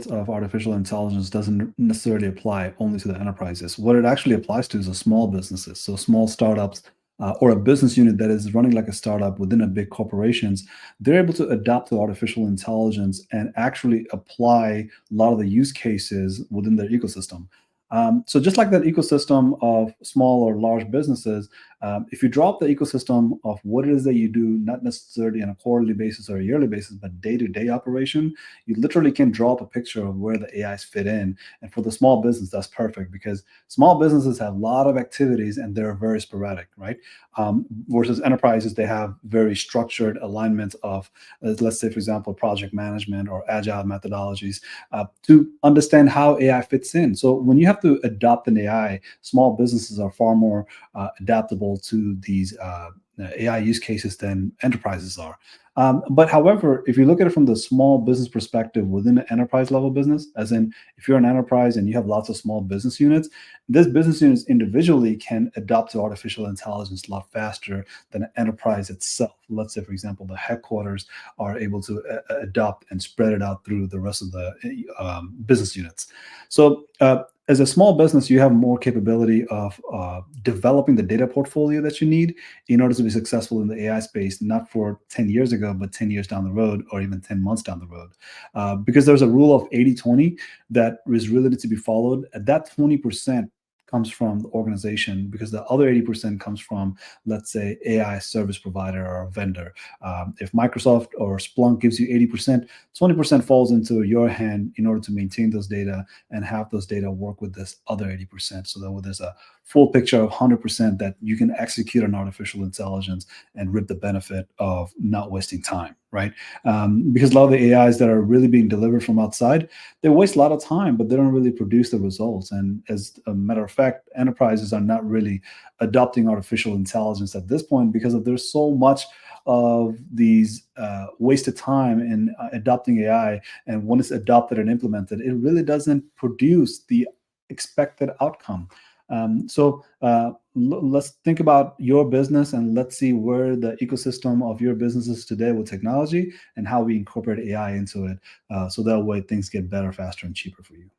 of artificial intelligence doesn't necessarily apply only to the enterprises. What it actually applies to is the small businesses. So small startups or a business unit that is running like a startup within a big corporations, they're able to adapt to artificial intelligence and actually apply a lot of the use cases within their ecosystem. So just like that ecosystem of small or large businesses, if you drop the ecosystem of what it is that you do, not necessarily on a quarterly basis or a yearly basis, but day-to-day operation, you literally can draw up a picture of where the AIs fit in. And for the small business, that's perfect because small businesses have a lot of activities and they're very sporadic, right? Versus enterprises, they have very structured alignments of, let's say, for example, project management or agile methodologies to understand how AI fits in. So when you have to adopt an AI, small businesses are far more adaptable to these AI use cases than enterprises are. But however, if you look at it from the small business perspective within an enterprise level business, as in if you're an enterprise and you have lots of small business units, this business units individually can adapt to artificial intelligence a lot faster than an enterprise itself. Let's say, for example, the headquarters are able to adopt and spread it out through the rest of the business units. So as a small business, you have more capability of developing the data portfolio that you need in order to be successful in the AI space, not for 10 years ago, but 10 years down the road or even 10 months down the road. Because there's a rule of 80-20 that is really to be followed. At that 20% comes from the organization because the other 80% comes from, let's say, AI service provider or vendor. If Microsoft or Splunk gives you 80%, 20% falls into your hand in order to maintain those data and have those data work with this other 80%. So that there's a full picture of 100% that you can execute on artificial intelligence and reap the benefit of not wasting time, right? Because a lot of the AIs that are really being delivered from outside, they waste a lot of time, but they don't really produce the results. And as a matter of fact, enterprises are not really adopting artificial intelligence at this point because there's so much of these wasted time in adopting AI. And when it's adopted and implemented, it really doesn't produce the expected outcome. Let's think about your business and let's see where the ecosystem of your business is today with technology and how we incorporate AI into it. So that way things get better, faster, and cheaper for you.